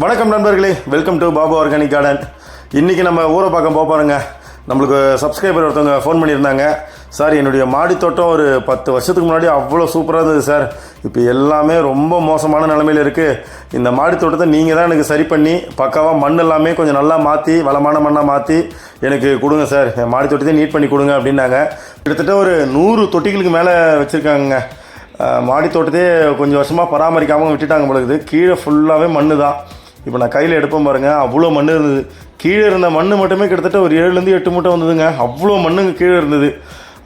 வணக்கம் நண்பர்களே, welcome to Babu organic garden. இன்றைக்கி நம்ம ஊரை பக்கம் போகிறோங்க. நம்மளுக்கு சப்ஸ்கிரைபர் ஒருத்தவங்க ஃபோன் பண்ணியிருந்தாங்க. சார், என்னுடைய மாடி தோட்டம் ஒரு 10 வருஷத்துக்கு முன்னாடி அவ்வளோ சூப்பராக இருந்தது சார். இப்போ எல்லாமே ரொம்ப மோசமான நிலமையில் இருக்குது. இந்த மாடி தோட்டத்தை நீங்கள் தான் எனக்கு சரி பண்ணி பக்காவாக மண் எல்லாமே கொஞ்சம் நல்லா மாற்றி வளமான மண்ணாக மாற்றி எனக்கு கொடுங்க சார். என் மாடி தோட்டத்தை நீட் பண்ணி கொடுங்க அப்படின்னாங்க. கிட்டத்தட்ட ஒரு 100 தொட்டிகளுக்கு மேலே வச்சுருக்காங்க. மாடி தோட்டத்தையே கொஞ்சம் வருஷமாக பராமரிக்காமல் விட்டுட்டாங்க பொழுது. கீழே ஃபுல்லாகவே மண் தான். இப்போ நான் கையில் எடுப்பேன் பாருங்கள், அவ்வளோ மண் இருந்தது. கீழே இருந்த மண் மட்டுமே கிட்டத்தட்ட ஒரு 7-8 மூட்டை வந்ததுங்க. அவ்வளோ மண்ணுங்க கீழே இருந்தது.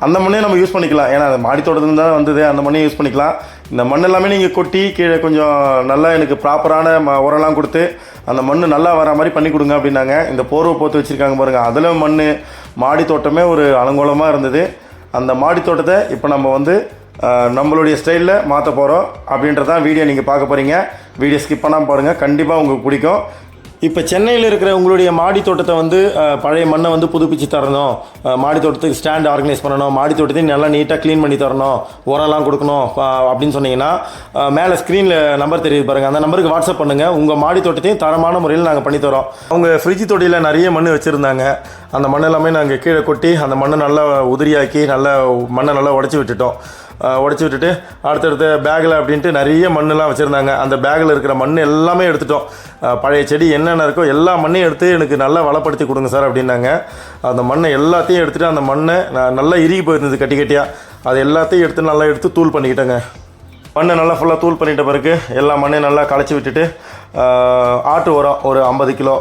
அந்த மண்ணே நம்ம யூஸ் பண்ணிக்கலாம். ஏன்னா அது மாடி தோட்டத்துலேருந்து தான் வந்தது. அந்த மண்ணையும் யூஸ் பண்ணிக்கலாம். இந்த மண் எல்லாமே நீங்கள் கொட்டி கீழே கொஞ்சம் நல்லா எனக்கு ப்ராப்பரான உரம்லாம் கொடுத்து அந்த மண் நல்லா வர மாதிரி பண்ணி கொடுங்க அப்படின்னாங்க. இந்த போர்வை போட்டு வச்சுருக்காங்க பாருங்கள், அதில் மண் மாடி தோட்டமே ஒரு அலங்கோலமாக இருந்தது. அந்த மாடி தோட்டத்தை இப்போ நம்ம வந்து நம்மளுடைய ஸ்டைலில் மாற்ற போகிறோம் அப்படின்றதான் வீடியோ நீங்கள் பார்க்க போகிறீங்க. வீடியோ ஸ்கிப் பண்ணாமல் பாருங்கள், கண்டிப்பாக உங்களுக்கு பிடிக்கும். இப்போ சென்னையில் இருக்கிற உங்களுடைய மாடி தோட்டத்தை வந்து பழைய மண்ணை வந்து புதுப்பிச்சு தரணும், மாடி தோட்டத்துக்கு ஸ்டாண்ட் ஆர்கனைஸ் பண்ணணும், மாடி தோட்டத்தையும் நல்லா நீட்டாக க்ளீன் பண்ணி தரணும், உரம்லாம் கொடுக்கணும் அப்படின்னு சொன்னீங்கன்னா மேலே ஸ்க்ரீனில் நம்பர் தெரியுது பாருங்கள், அந்த நம்பருக்கு வாட்ஸ்அப் பண்ணுங்கள். உங்கள் மாடி தோட்டத்தையும் தரமான முறையில் நாங்கள் பண்ணித்தரோம். அவங்க ஃப்ரிட்ஜ் தொட்டியில் நிறைய மண் வச்சுருந்தாங்க. அந்த மண் எல்லாமே நாங்கள் கீழே கொட்டி அந்த மண்ணை நல்லா உதிரியாக்கி மண்ணை நல்லா உடச்சி விட்டுட்டு அடுத்தடுத்த பேக்கில் அப்படின்ட்டு நிறைய மண்ணெலாம் வச்சுருந்தாங்க. அந்த பேக்கில் இருக்கிற மண் எல்லாமே எடுத்துட்டோம். பழைய செடி என்னென்ன இருக்கோ எல்லா மண்ணையும் எடுத்து எனக்கு நல்லா வளப்படுத்தி கொடுங்க சார் அப்படின்னாங்க. அந்த மண்ணை எல்லாத்தையும் எடுத்துகிட்டு அந்த மண்ணை நல்லா இறுகி போயிருந்தது கட்டியாக. அது எல்லாத்தையும் எடுத்து தூள் பண்ணிக்கிட்டேங்க. மண்ணை நல்லா ஃபுல்லாக தூள் பண்ணிட்ட பிறகு எல்லா மண்ணையும் நல்லா களைச்சி விட்டுட்டு ஆட்டு உரம் ஒரு 50 கிலோ,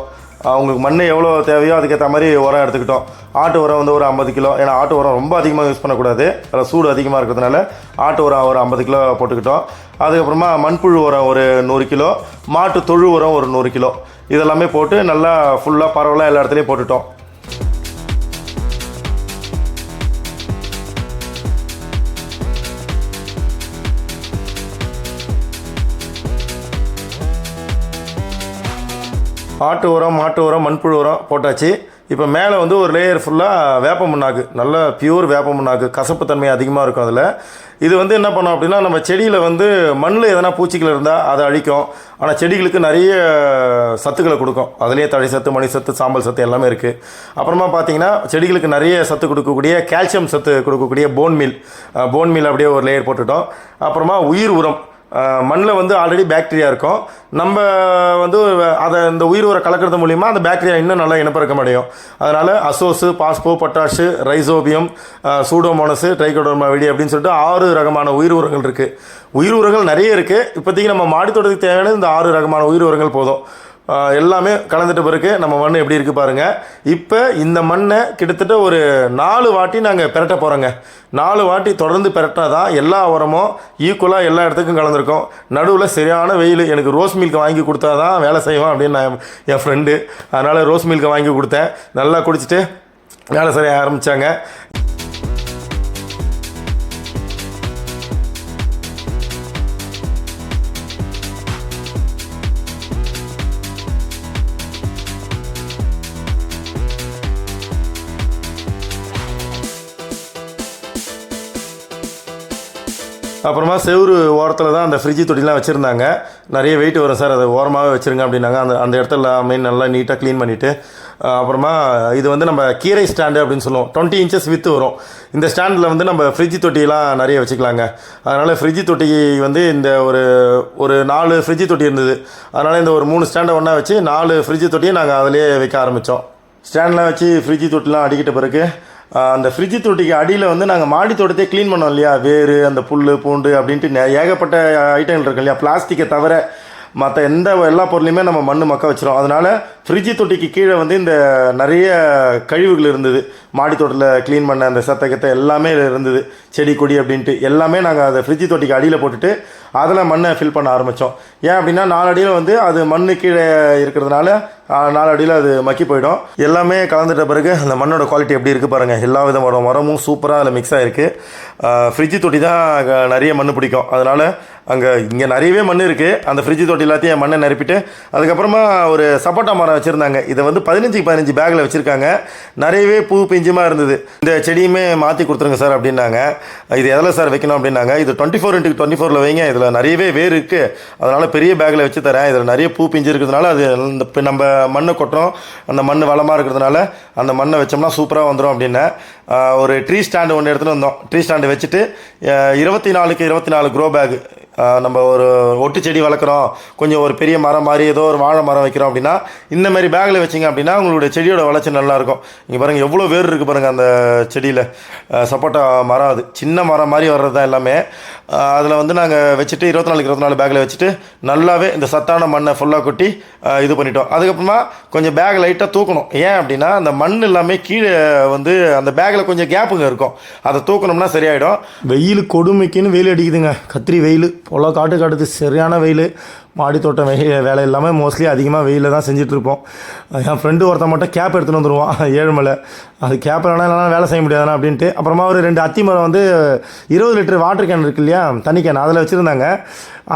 அவங்களுக்கு மண் எவ்வளோ தேவையோ அதுக்கேற்ற மாதிரி உரம் எடுத்துக்கிட்டோம். ஆட்டு உரம் வந்து ஒரு 50 கிலோ. ஏன்னா ஆட்டு உரம் ரொம்ப அதிகமாக யூஸ் பண்ணக்கூடாது, அதில் சூடு அதிகமாக இருக்கிறதுனால ஆட்டு உரம் ஒரு 50 கிலோ போட்டுக்கிட்டோம். அதுக்கப்புறமா மண்புழு உரம் ஒரு 100 கிலோ, மாட்டு தொழு உரம் ஒரு 100 கிலோ, இதெல்லாமே போட்டு நல்லா ஃபுல்லாக பரவலாக எல்லா இடத்துலையும் போட்டுட்டோம். ஆட்டு உரம், மாட்டு உரம், மண்புழு உரம் போட்டாச்சு. இப்போ மேலே வந்து ஒரு லேயர் ஃபுல்லாக வேப்ப முன்னாக்கு, நல்ல பியூர் வேப்ப முன்னாக்கு, கசப்புத்தன்மை அதிகமாக இருக்கும் அதில். இது வந்து என்ன பண்ணோம் அப்படின்னா, நம்ம செடியில் வந்து மண்ணில் எதனா பூச்சிகள் இருந்தால் அதை அழிக்கும். ஆனால் செடிகளுக்கு நிறைய சத்துக்களை கொடுக்கும். அதுலேயே தழை சத்து, மணி சத்து, சாம்பல் சத்து எல்லாமே இருக்குது. அப்புறமா பார்த்தீங்கன்னா செடிகளுக்கு நிறைய சத்து கொடுக்கக்கூடிய கால்சியம் சத்து கொடுக்கக்கூடிய போன் மீல் அப்படியே ஒரு லேயர் போட்டுட்டோம். அப்புறமா உயிர் உரம், மண்ணில் வந்து ஆல்ரெடி பாக்டீரியா இருக்கும். நம்ம வந்து அதை இந்த உயிர் உரம் கலக்கிறது மூலிமா அந்த பாக்டீரியா இன்னும் நல்லா இனப்பெருக்கம் அடையும். அதனால் அசோஸு, பாஸ்போ, பொட்டாஷு, ரைசோபியம், சூடோமோனஸு, ட்ரைகோடர்மா விடி அப்படின்னு சொல்லிட்டு 6 ரகமான உயிர் உரங்கள் இருக்குது. உயிர் உரங்கள் நிறைய இருக்குது. இப்போதைக்கு நம்ம மாடி தோட்டத்துக்கு தேவையான இந்த 6 ரகமான உயிர் உரங்கள் போதும். எல்லாமே கலந்துட்ட பிறகு நம்ம மண் எப்படி இருக்குது பாருங்கள். இப்போ இந்த மண்ணை கிட்டத்தட்ட ஒரு 4 வாட்டி நாங்கள் பெரட்ட போகிறோங்க. 4 வாட்டி தொடர்ந்து பெரட்டினா தான் எல்லா உரமும் ஈக்குவலாக எல்லா இடத்துக்கும் கலந்துருக்கும். நடுவில் சரியான வெயில். எனக்கு ரோஸ் மில்க் வாங்கி கொடுத்தா தான் வேலை செய்வோம் அப்படின்னு நான் என் ஃப்ரெண்டு, அதனால் ரோஸ் மில்கை வாங்கி கொடுத்தேன். நல்லா குடிச்சிட்டு வேலை செய்ய ஆரம்பித்தாங்க. அப்புறமா செவ்வறு ஓரத்தில் தான் அந்த ஃப்ரிட்ஜ் தொட்டிலாம் வச்சுருந்தாங்க. நிறைய வெயிட் வரும் சார், அதை ஓரமாகவே வச்சுருங்க அப்படின்னாங்க. அந்த இடத்துல எல்லாமே நல்லா நீட்டாக க்ளீன் பண்ணிவிட்டு, அப்புறமா இது வந்து நம்ம கீரை ஸ்டாண்டு அப்படின்னு சொல்லுவோம். 20 இன்ச்சஸ் வித்து வரும். இந்த ஸ்டாண்டில் வந்து நம்ம ஃப்ரிட்ஜ் தொட்டிலாம் நிறைய வச்சுக்கலாங்க. அதனால் ஃப்ரிட்ஜ் தொட்டி வந்து இந்த ஒரு 4 ஃப்ரிட்ஜ் தொட்டி இருந்தது. அதனால் இந்த ஒரு 3 ஸ்டாண்டை ஒன்றா வச்சு 4 ஃப்ரிட்ஜ் தொட்டியை நாங்கள் அதிலே வைக்க ஆரம்பித்தோம். ஸ்டாண்ட்லாம் வச்சு ஃப்ரிட்ஜ் தொட்டிலாம் அடிக்கிட்ட பிறகு அந்த ஃப்ரிட்ஜ் தொட்டிக்கு அடியில் வந்து நாங்கள் மாடி தோட்டத்தை க்ளீன் பண்ணோம் இல்லையா, வேறு அந்த புல் பூண்டு அப்படின்ட்டு ஏகப்பட்ட ஐட்டங்கள் இருக்கு இல்லையா. பிளாஸ்டிக்கை தவிர மற்ற எல்லா பொருளையுமே நம்ம மண் மக்க வச்சிரும். அதனால் ஃப்ரிட்ஜ் தொட்டிக்கு கீழே வந்து இந்த நிறைய கழிவுகள் இருந்தது. மாடி தோட்டத்தில் க்ளீன் பண்ண அந்த சத்தக்கத்தை எல்லாமே இருந்தது. செடி கொடி அப்படின்ட்டு எல்லாமே நாங்கள் அதை ஃப்ரிட்ஜ் தொட்டிக்கு அடியில் போட்டுட்டு அதில் மண்ணை ஃபில் பண்ண ஆரம்பித்தோம். ஏன் அப்படின்னா 4 அடியில் வந்து அது மண் கீழே இருக்கிறதுனால 4 அடியில் அது மக்கி போயிடும். எல்லாமே கலந்துட்ட பிறகு அந்த மண்ணோட குவாலிட்டி எப்படி இருக்குது பாருங்கள். எல்லா விதமான மரமும் சூப்பராக அதில் மிக்ஸ் ஆகிருக்கு. ஃப்ரிட்ஜு தொட்டி தான் நிறைய மண் பிடிக்கும். அதனால் இங்கே நிறையவே மண் இருக்குது. அந்த ஃப்ரிட்ஜு தொட்டி எல்லாத்தையும் மண்ணை நிரப்பிட்டு அதுக்கப்புறமா ஒரு சப்போட்டா மரம் வச்சுருந்தாங்க. இதை வந்து 15 பேக்கில் வச்சுருக்காங்க. நிறையவே பூ பிஞ்சுமாக இருந்தது. இந்த செடியுமே மாற்றி கொடுத்துருங்க சார் அப்படின்னாங்க. இது எதில் சார் வைக்கணும் அப்படின்னாங்க. இது 24x24 வைங்க, இதில் நிறையவே வேர் இருக்குது, அதனால் பெரிய பேக்கில் வச்சு தரேன். இதில் நிறைய பூ பிஞ்சு இருக்கிறதுனால அது நம்ம மண்ணை கொட்டுறோம், அந்த மண் வளமாக இருக்கிறதுனால அந்த மண்ணை வச்சோம்னா சூப்பராக வந்துடும் அப்படின்னு ஒரு ட்ரீ ஸ்டாண்டு ஒன்று எடுத்துகிட்டு வந்தோம். ட்ரீ ஸ்டாண்டு வச்சுட்டு 24x24 க்ரோ பேக், நம்ம ஒரு ஒட்டு செடி வளர்க்குறோம், கொஞ்சம் ஒரு பெரிய மரம் மாதிரி ஏதோ ஒரு வாழை மரம் வைக்கிறோம் அப்படின்னா இந்த மாதிரி பேக்கில் வச்சிங்க அப்படின்னா உங்களுடைய செடியோட வளர்ச்சி நல்லாயிருக்கும். இங்கே பாருங்கள் எவ்வளோ வேர் இருக்குது பாருங்கள் அந்த செடியில். சப்போட்டா மரம், அது சின்ன மரம் மாதிரி வர்றது தான் எல்லாமே. அதில் வந்து நாங்கள் வச்சுட்டு 24x24 பேக்கில் வச்சுட்டு நல்லாவே இந்த சத்தான மண்ணை ஃபுல்லாக கொட்டி இது பண்ணிட்டோம். அதுக்கப்புறமா கொஞ்சம் பேக் லைட்டாக தூக்கணும். ஏன் அப்படின்னா அந்த மண் எல்லாமே கீழே வந்து அந்த பேக்கில் கொஞ்சம் கேப்புங்க இருக்கும், அதை தூக்கணும்னா சரியாயிடும். வெயில் கொடுமைக்குன்னு வெயில் அடிக்குதுங்க, கத்திரி வெயில் பொல காட்டுது, சரியான வெயில். மாடி தோட்டம் வேலை இல்லாமல் மோஸ்ட்லி அதிகமாக வெயிலில் தான் செஞ்சிட்ருப்போம். என் ஃப்ரெண்டு ஒருத்தன் மட்டும் கேப் எடுத்துகிட்டு வந்துடுவான் ஏழுமலை. அது கேப் இல்லைனா வேலை செய்ய முடியாதுண்ணா அப்படின்ட்டு. அப்புறமா ஒரு 2 அத்தி மரம் வந்து 20 லிட்டர் வாட்டர் கேன் இருக்கு இல்லையா, தண்ணி கேன், அதில் வச்சுருந்தாங்க.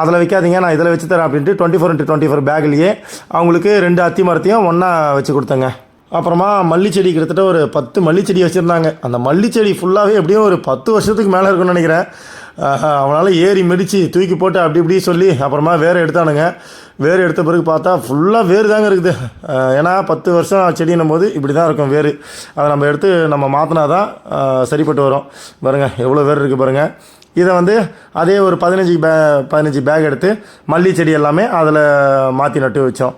அதில் வைக்காதீங்க, நான் இதில் வச்சு தரேன் அப்படின்ட்டு 24x24 பேக்லேயே அவங்களுக்கு 2 அத்தி மரத்தையும் ஒன்றா வச்சு கொடுத்தேங்க. அப்புறமா மல்லிச்செடி கிட்டத்தட்ட ஒரு 10 மல்லிச்செடி வச்சுருந்தாங்க. அந்த மல்லிச்செடி ஃபுல்லாகவே எப்படியும் ஒரு 10 வருஷத்துக்கு மேலே இருக்குன்னு நினைக்கிறேன். அவனால் ஏறி மிதித்து தூக்கி போட்டு அப்படி இப்படி சொல்லி அப்புறமா வேறு எடுத்தானுங்க. வேறு எடுத்த பிறகு பார்த்தா ஃபுல்லாக வேறு தாங்க இருக்குது. ஏன்னா 10 வருஷம் செடின்னும் போது இப்படி தான் இருக்கும் வேறு. அதை நம்ம எடுத்து நம்ம மாற்றினா தான் சரிப்பட்டு வரும். பாருங்கள் எவ்வளோ வேறு இருக்குது பாருங்கள். இதை வந்து அதே ஒரு 15 பேக் எடுத்து மல்லி செடி எல்லாமே அதில் மாற்றி நட்டு வச்சோம்.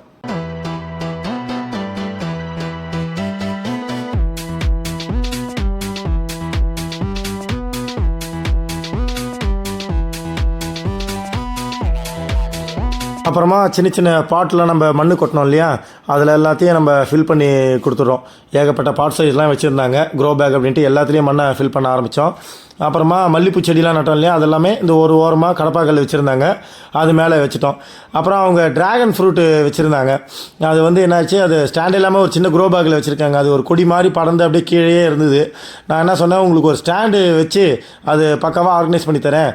அப்புறமா சின்ன சின்ன பாட்டில் நம்ம மண் கொட்டினோம் இல்லையா, அதில் எல்லாத்தையும் நம்ம ஃபில் பண்ணி கொடுத்துட்றோம். ஏகப்பட்ட பாட் சைஸ்லாம் வச்சுருந்தாங்க. க்ரோ பேக் அப்படின்ட்டு எல்லாத்துலேயும் மண்ணை ஃபில் பண்ண ஆரம்பித்தோம். அப்புறமா மல்லிப்பூ செடிலாம் நட்டோம் இல்லையா, அதெல்லாமே இந்த ஒரு ஓரமாக கடப்பாக்கல் வச்சுருந்தாங்க, அது மேலே வச்சுட்டோம். அப்புறம் அவங்க ட்ராகன் ஃப்ரூட்டு வச்சுருந்தாங்க. அது வந்து என்னாச்சு, அது ஸ்டாண்ட் இல்லாமல் ஒரு சின்ன க்ரோ பேக்கில் வச்சுருக்காங்க. அது ஒரு கொடி மாதிரி படர்ந்து அப்படியே கீழே இருந்தது. நான் என்ன சொன்னேன், உங்களுக்கு ஒரு ஸ்டாண்டு வச்சு அது பக்காவாக ஆர்கனைஸ் பண்ணி தரேன்,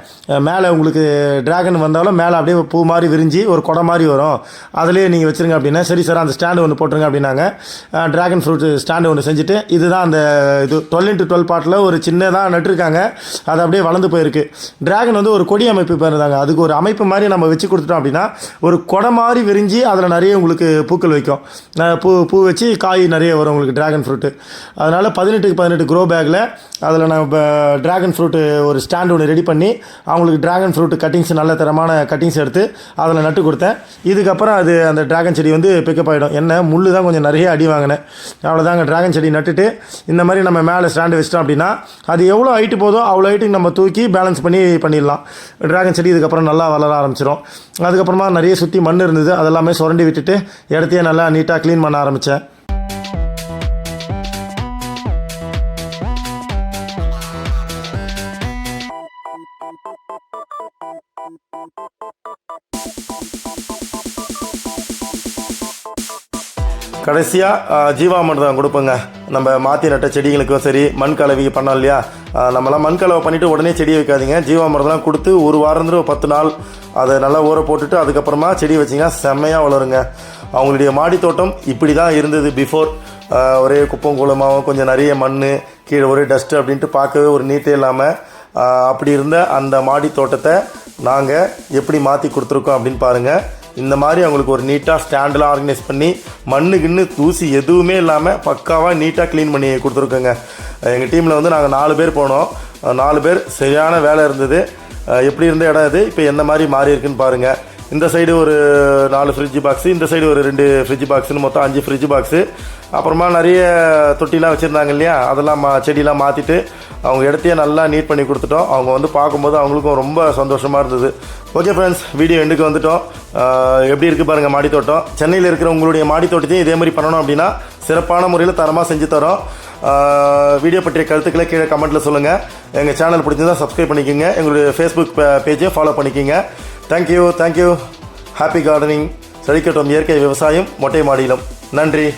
மேலே உங்களுக்கு ட்ராகன் வந்தாலும் மேலே அப்படியே பூ மாதிரி விரிஞ்சு ஒரு கொடை மாதிரி வரும், அதிலே நீங்கள் வச்சுருங்க அப்படின்னா. சரி சார், அந்த ஸ்டாண்டு ஒன்று போட்டுருங்க அப்படின்னாங்க. ட்ராகன் ஃப்ரூட் ஸ்டாண்டு ஒன்று செஞ்சுட்டு, இதுதான் அந்த இது 12x12 பாட்டில் ஒரு சின்னதாக நட்டுருக்காங்க. அது அப்படியே வளர்ந்து போயிருக்கு. டிராகன் வந்து ஒரு கொடி அமைப்பு பண்ணிருந்தாங்க. அதுக்கு ஒரு அமைப்பு மாதிரி நம்ம வச்சு கொடுத்துட்டோம் அப்படின்னா ஒரு கொடை மாதிரி விரிஞ்சு அதில் நிறைய உங்களுக்கு பூக்கள் வைக்கும். பூ வச்சு காய் நிறைய வரும் உங்களுக்கு டிராகன் ஃப்ரூட்டு. அதனால் 18x18 க்ரோ பேக்கில் அதில் நம்ம டிராகன் ஃப்ரூட்டு ஒரு ஸ்டாண்ட் ஒன்று ரெடி பண்ணி அவங்களுக்கு டிராகன் ஃப்ரூட்டு கட்டிங்ஸ், நல்ல தரமான கட்டிங்ஸ் எடுத்து அதில் நட்டு கொடுத்தேன். இதுக்கப்புறம் அது அந்த டிராகன் செடி வந்து பிக்கப் ஆகிடும். என்ன முள் தான் கொஞ்சம் நிறைய அடி வாங்கினேன். அவ்வளோதாங்க, டிராகன் செடி நட்டுட்டு இந்த மாதிரி நம்ம மேலே ஸ்டாண்டு வச்சிட்டோம் அப்படின்னா அது எவ்வளோ ஹைட்டு போதோ அவ்வளோ ஹைட்டுக்கு நம்ம தூக்கி பேலன்ஸ் பண்ணிடலாம். டிராகன் செடி இதுக்கப்புறம் நல்லா வளர ஆரம்பிச்சிடும். அதுக்கப்புறமா நிறைய சுற்றி மண் இருந்தது, அதெல்லாமே சுரண்டி விட்டுட்டு இடத்தையே நல்லா நீட்டாக க்ளீன் பண்ண ஆரம்பித்தேன். கடைசியாக ஜீவாமிர்தம் கொடுப்போங்க. நம்ம மாற்றி நட்ட செடிகளுக்கும் சரி, மண் கலவி பண்ணோம் இல்லையா, நம்மளாம் மண் கலவை பண்ணிவிட்டு உடனே செடி வைக்காதீங்க. ஜீவாமிர்தம்லாம் கொடுத்து ஒரு வாரம் 10 நாள் அதை நல்லா ஊற போட்டுட்டு அதுக்கப்புறமா செடி வச்சிங்கன்னா செம்மையாக வளருங்க. அவங்களுடைய மாடி தோட்டம் இப்படி தான் இருந்தது பிஃபோர். ஒரே குப்பம் குளமாகவும் கொஞ்சம் நிறைய மண், கீழே ஒரே டஸ்ட்டு அப்படின்ட்டு பார்க்கவே ஒரு நீட்டே இல்லாமல் அப்படி இருந்த அந்த மாடி தோட்டத்தை நாங்கள் எப்படி மாற்றி கொடுத்துருக்கோம் அப்படின்னு பாருங்கள். இந்த மாதிரி அவங்களுக்கு ஒரு நீட்டாக ஸ்டாண்டெலாம் ஆர்கனைஸ் பண்ணி மண்ணுக்குன்னு தூசி எதுவுமே இல்லாமல் பக்காவாக நீட்டாக க்ளீன் பண்ணி கொடுத்துருக்கோங்க. எங்கள் டீமில் வந்து நாங்கள் 4 பேர் போனோம். 4 பேர் சரியான வேலை இருந்தது. எப்படி இருந்த இடம் இது இப்போ எந்த மாதிரி மாறி இருக்குன்னு பாருங்கள். இந்த சைடு ஒரு 4 ஃப்ரிட்ஜ் பாக்ஸு, இந்த சைடு ஒரு 2 ஃப்ரிட்ஜ் பாக்ஸுன்னு மொத்தம் 5 ஃப்ரிட்ஜ் பாக்ஸு. அப்புறமா நிறைய தொட்டிலாம் வச்சுருந்தாங்க இல்லையா, அதெல்லாம் செடியெலாம் மாற்றிட்டு அவங்க இடத்தையே நல்லா நீட் பண்ணி கொடுத்துட்டோம். அவங்க வந்து பார்க்கும்போது அவங்களுக்கும் ரொம்ப சந்தோஷமாக இருந்தது. ஓகே ஃப்ரெண்ட்ஸ், வீடியோ எண்டுக்கு வந்துட்டோம். எப்படி இருக்குது பாருங்கள் மாடி தோட்டம். சென்னையில் இருக்கிற உங்களுடைய மாடி தோட்டத்தையும் இதே மாதிரி பண்ணணும் அப்படின்னா சிறப்பான முறையில் தரமாக செஞ்சு தரோம். வீடியோ பற்றிய கருத்துக்களை கீழே கமெண்ட்டில் சொல்லுங்கள். எங்கள் சேனல் பிடிச்சிருந்தால் சப்ஸ்கிரைப் பண்ணிக்கோங்க. எங்களுடைய ஃபேஸ்புக் பேஜை ஃபாலோ பண்ணிக்கோங்க. தேங்க்யூ. Happy gardening. செழிக்கட்டும் இயற்கை விவசாயம் மொட்டை மாடியிலும். நன்றி.